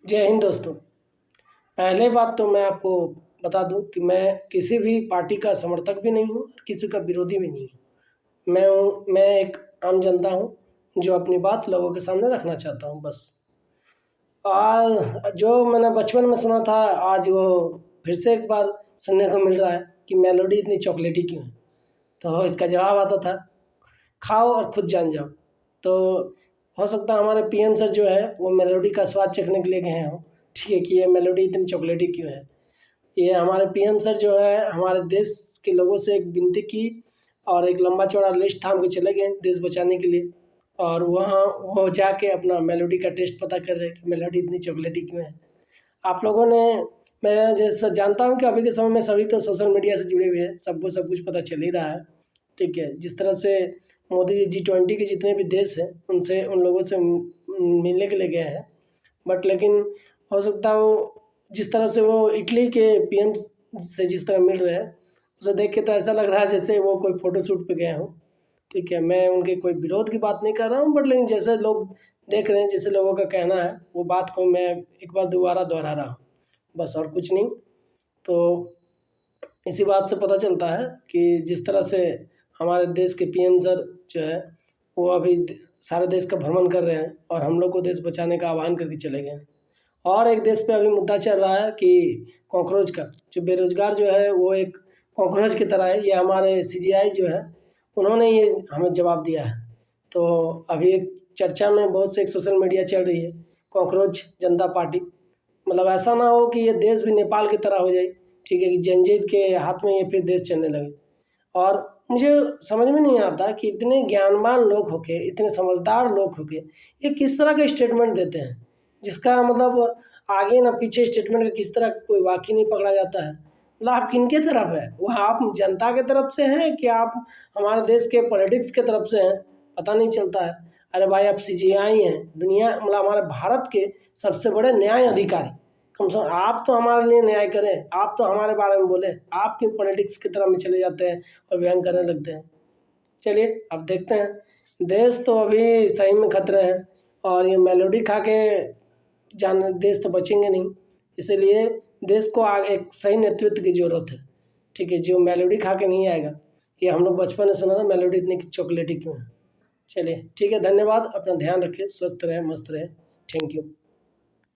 जय हिंद दोस्तों। पहले बात तो मैं आपको बता दूं कि मैं किसी भी पार्टी का समर्थक भी नहीं हूं, किसी का विरोधी भी नहीं हूं। मैं एक आम जनता हूं जो अपनी बात लोगों के सामने रखना चाहता हूं, बस। आज जो मैंने बचपन में सुना था, आज वो फिर से एक बार सुनने को मिल रहा है कि मेलोडी इतनी चॉकलेटी क्यों है। तो इसका जवाब आता था, खाओ और खुद जान जाओ। तो हो सकता है हमारे पीएम सर जो है वो मेलोडी का स्वाद चखने के लिए गए हों, ठीक है, कि ये मेलोडी इतनी चॉकलेटी क्यों है। ये हमारे पीएम सर जो है हमारे देश के लोगों से एक विनती की और एक लंबा चौड़ा लिस्ट थाम के चले गए देश बचाने के लिए, और वहाँ वो जाके अपना मेलोडी का टेस्ट पता कर रहे हैं कि मेलोडी इतनी चॉकलेटी क्यों है। आप लोगों ने, मैं जैसा जानता हूँ कि अभी के समय में सभी तो सोशल मीडिया से जुड़े हुए हैं, सबको सब कुछ पता चल ही रहा है, ठीक है। जिस तरह से मोदी जी G20 के जितने भी देश हैं उनसे उन लोगों से मिलने के लिए गए हैं, बट लेकिन हो सकता है वो जिस तरह से वो इटली के पीएम से जिस तरह मिल रहे हैं उसे देख के तो ऐसा लग रहा है जैसे वो कोई फ़ोटोशूट पे गए हों, ठीक है। मैं उनके कोई विरोध की बात नहीं कर रहा हूँ, बट लेकिन जैसे लोग देख रहे हैं, जैसे लोगों का कहना है, वो बात को मैं एक बार दोबारा दोहरा रहा हूँ, बस, और कुछ नहीं। तो इसी बात से पता चलता है कि जिस तरह से हमारे देश के पीएम सर जो है वो अभी सारे देश का भ्रमण कर रहे हैं और हम लोग को देश बचाने का आह्वान करके चले गए हैं। और एक देश पे अभी मुद्दा चल रहा है कि कॉकरोच का, जो बेरोजगार जो है वो एक कॉकरोच की तरह है। ये हमारे CGI जो है उन्होंने ये हमें जवाब दिया है। तो अभी एक चर्चा में बहुत से एक सोशल मीडिया चल रही है, कॉकरोच जनता पार्टी। मतलब ऐसा ना हो कि ये देश भी नेपाल की तरह हो जाए, ठीक है, कि जेनजेड के हाथ में ये फिर देश चलने लगे। और मुझे समझ में नहीं आता कि इतने ज्ञानवान लोग होके, इतने समझदार लोग होके ये किस तरह का स्टेटमेंट देते हैं जिसका मतलब आगे ना पीछे स्टेटमेंट का किस तरह कोई वाक्य नहीं पकड़ा जाता है। मतलब आप किनके तरफ है, वो आप जनता के तरफ से हैं कि आप हमारे देश के पॉलिटिक्स के तरफ से हैं, पता नहीं चलता है। अरे भाई, आप CGI हैं, दुनिया मतलब हमारे भारत के सबसे बड़े न्याय अधिकारी, कम से कम आप तो हमारे लिए न्याय करें, आप तो हमारे बारे में बोले। आप क्यों पॉलिटिक्स की तरफ में चले जाते हैं और व्यंग करने लगते हैं। चलिए अब देखते हैं। देश तो अभी सही में खतरे हैं और ये मेलोडी खा के जान देश तो बचेंगे नहीं। इसीलिए देश को आगे एक सही नेतृत्व की ज़रूरत है, ठीक है, जो मेलोडी खा के नहीं आएगा। ये हम लोग बचपन में सुना था, मेलोडी इतनी चॉकलेटी क्यों है। चलिए ठीक है, धन्यवाद। अपना ध्यान रखें, स्वस्थ रहे, मस्त रहे। Thank you.